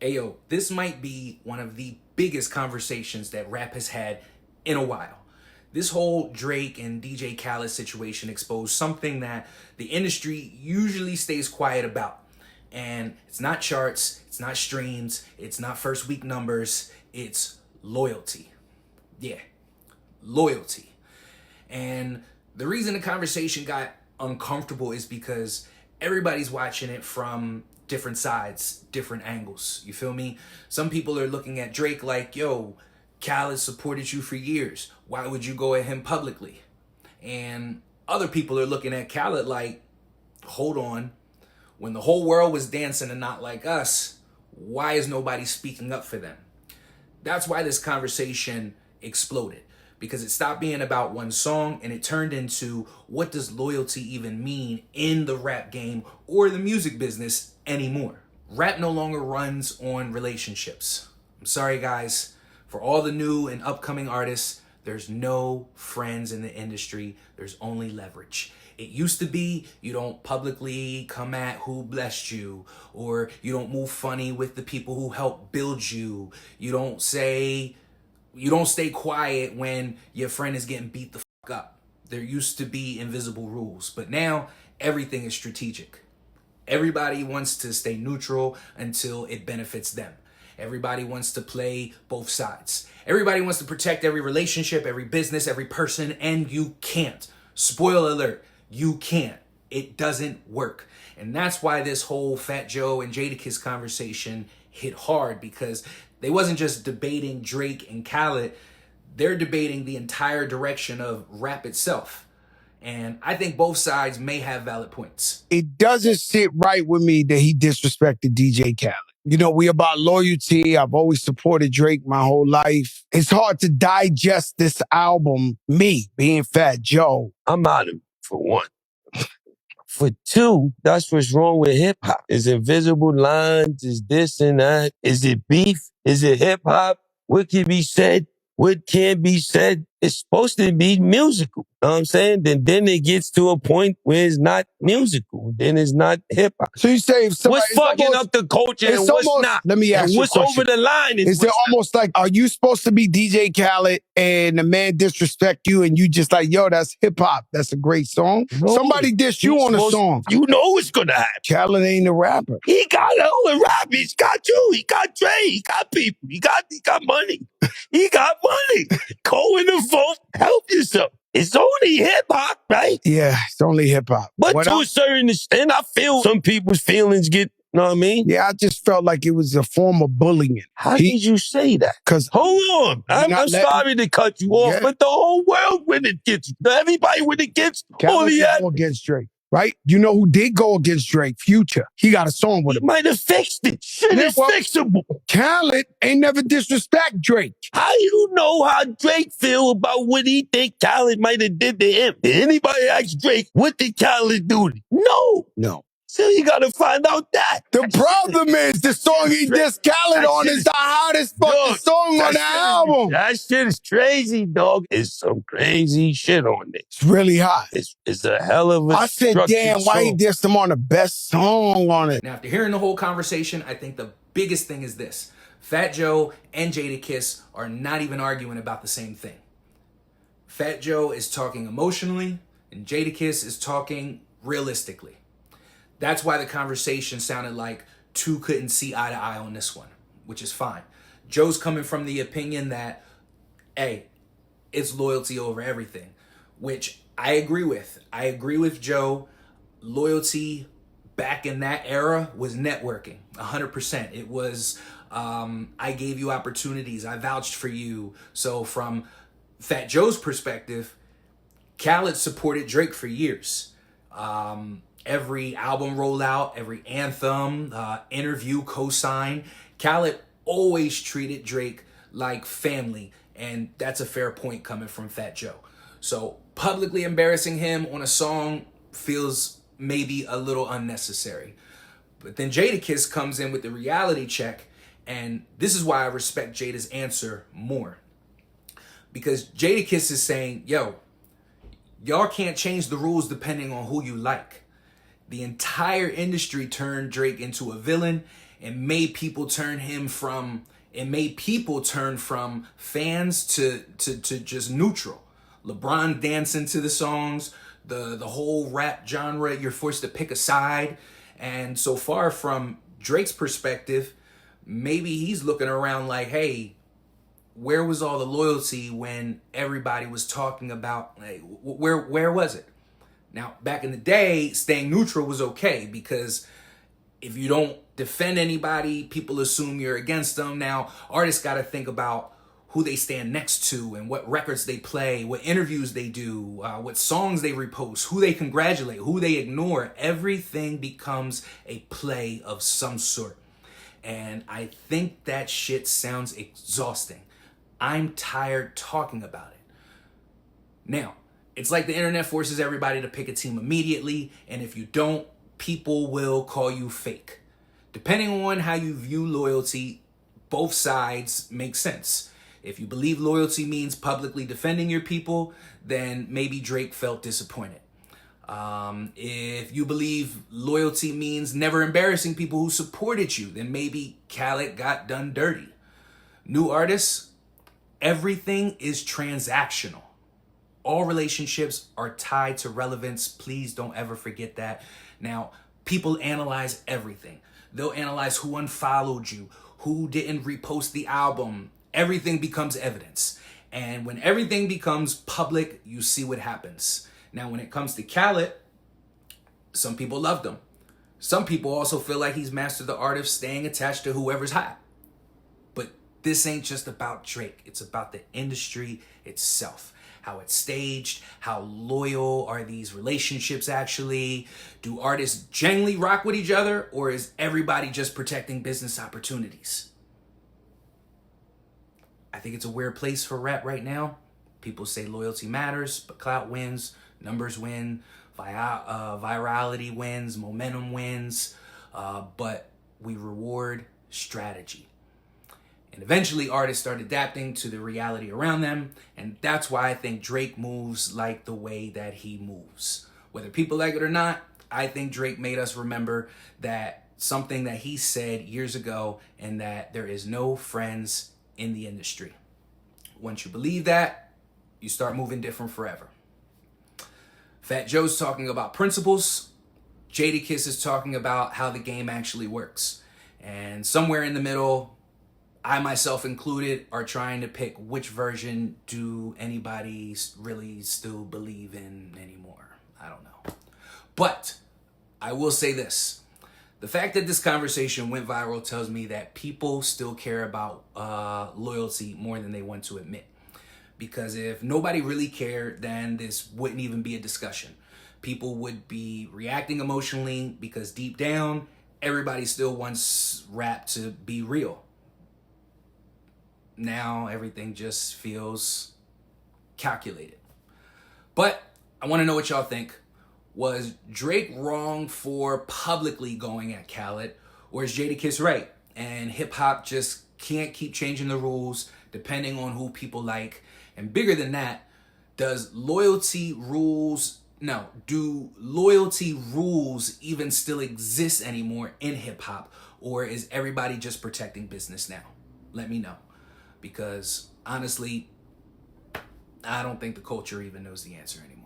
Ayo, this might be one of the biggest conversations that rap has had in a while. This whole Drake and DJ Khaled situation exposed something that the industry usually stays quiet about. And it's not charts, it's not streams, it's not first week numbers, it's loyalty. Yeah, loyalty. And the reason the conversation got uncomfortable is because everybody's watching it from different sides, different angles. You feel me? Some people are looking at Drake like, yo, Khaled supported you for years. Why would you go at him publicly? And other people are looking at Khaled like, hold on. When the whole world was dancing and not like us, why is nobody speaking up for them? That's why this conversation exploded. Because it stopped being about one song and it turned into, what does loyalty even mean in the rap game or the music business anymore? Rap no longer runs on relationships. I'm sorry, guys. For all the new and upcoming artists, there's no friends in the industry. There's only leverage. It used to be you don't publicly come at who blessed you, or you don't move funny with the people who helped build you. You don't stay quiet when your friend is getting beat the fuck up. There used to be invisible rules, but now everything is strategic. Everybody wants to stay neutral until it benefits them. Everybody wants to play both sides. Everybody wants to protect every relationship, every business, every person, and you can't. Spoiler alert, you can't. It doesn't work. And that's why this whole Fat Joe and Jadakiss conversation hit hard, because they wasn't just debating Drake and Khaled, they're debating the entire direction of rap itself. And I think both sides may have valid points. It doesn't sit right with me that he disrespected DJ Khaled. You know, we about loyalty. I've always supported Drake my whole life. It's hard to digest this album, me being Fat Joe. I'm out of it, for one. For two, that's what's wrong with hip hop. Is invisible lines? Is this and that? Is it beef? Is it hip hop? What can be said? What can't be said? It's supposed to be musical. You know what I'm saying? Then it gets to a point where it's not musical. Then it's not hip hop. So you say if somebody, What's fucking up the culture and what's not? Let me ask and you what's a question. over the line is it almost like, are you supposed to be DJ Khaled and the man disrespect you and you just like, yo, that's hip hop. That's a great song. No, Somebody diss you on a song. You know what's gonna happen. Khaled ain't a rapper. He got all the rap. He's got you. He got Dre. He got people. He got money. He got money. Go in the vote. Help yourself. It's only hip hop, right? Yeah, it's only hip hop. But to a certain extent, I feel some people's feelings get, you know what I mean? Yeah, I just felt like it was a form of bullying. How did you say that? Because hold on. I'm sorry to cut you off, but the whole world went against you. Everybody went against Khaled didn't go against Drake. Right? You know who did go against Drake? Future. He got a song with him. He might have fixed it. Shit is fixable. Khaled ain't never disrespect Drake. How you know how Drake feel about what he think Khaled might have did to him? Did anybody ask Drake, what did Khaled do to him? No. So you gotta find out that. The problem is the song he dissed Khaled on is the hottest fucking song on the album. That shit is crazy, dog. It's some crazy shit on it. It's really hot. It's a hell of a I said, damn, why he dissed him on the best song on it? Now, after hearing the whole conversation, I think the biggest thing is this. Fat Joe and Jadakiss are not even arguing about the same thing. Fat Joe is talking emotionally, and Jadakiss is talking realistically. That's why the conversation sounded like two couldn't see eye to eye on this one, which is fine. Joe's coming from the opinion that, hey, it's loyalty over everything, which I agree with. I agree with Joe. Loyalty back in that era was networking, 100%. It was, I gave you opportunities. I vouched for you. So from Fat Joe's perspective, Khaled supported Drake for years. Every album rollout, every anthem, interview, cosign. Khaled always treated Drake like family, and that's a fair point coming from Fat Joe. So publicly embarrassing him on a song feels maybe a little unnecessary. But then Jadakiss comes in with the reality check, and this is why I respect Jada's answer more. Because Jadakiss is saying, yo, y'all can't change the rules depending on who you like. The entire industry turned Drake into a villain, It made people turn from fans to just neutral. LeBron dancing to the songs, the whole rap genre, you're forced to pick a side. And so far from Drake's perspective, maybe he's looking around like, hey, where was all the loyalty when everybody was talking about, like, where was it? Now, back in the day, staying neutral was okay because if you don't defend anybody, people assume you're against them. Now, artists got to think about who they stand next to and what records they play, what interviews they do, what songs they repost, who they congratulate, who they ignore. Everything becomes a play of some sort. And I think that shit sounds exhausting. I'm tired talking about it. Now, it's like the internet forces everybody to pick a team immediately, and if you don't, people will call you fake. Depending on how you view loyalty, both sides make sense. If you believe loyalty means publicly defending your people, then maybe Drake felt disappointed. If you believe loyalty means never embarrassing people who supported you, then maybe Khaled got done dirty. New artists, everything is transactional. All relationships are tied to relevance. Please don't ever forget that. Now, people analyze everything. They'll analyze who unfollowed you, who didn't repost the album. Everything becomes evidence. And when everything becomes public, you see what happens. Now, when it comes to Khaled, some people loved him. Some people also feel like he's mastered the art of staying attached to whoever's hot. But this ain't just about Drake. It's about the industry itself. How it's staged, how loyal are these relationships actually? Do artists genuinely rock with each other, or is everybody just protecting business opportunities? I think it's a weird place for rap right now. People say loyalty matters, but clout wins, numbers win, virality wins, momentum wins, but we reward strategy. And eventually artists start adapting to the reality around them. And that's why I think Drake moves like the way that he moves. Whether people like it or not, I think Drake made us remember that something that he said years ago, and that there is no friends in the industry. Once you believe that, you start moving different forever. Fat Joe's talking about principles. Jadakiss is talking about how the game actually works. And somewhere in the middle, I myself included, are trying to pick which version do anybody really still believe in anymore. I don't know. But I will say this. The fact that this conversation went viral tells me that people still care about loyalty more than they want to admit. Because if nobody really cared, then this wouldn't even be a discussion. People would be reacting emotionally because deep down, everybody still wants rap to be real. Now everything just feels calculated. But I want to know what y'all think. Was Drake wrong for publicly going at Khaled, or is Jadakiss right? And hip hop just can't keep changing the rules depending on who people like. And bigger than that, do loyalty rules even still exist anymore in hip hop, or is everybody just protecting business now? Let me know. Because honestly, I don't think the culture even knows the answer anymore.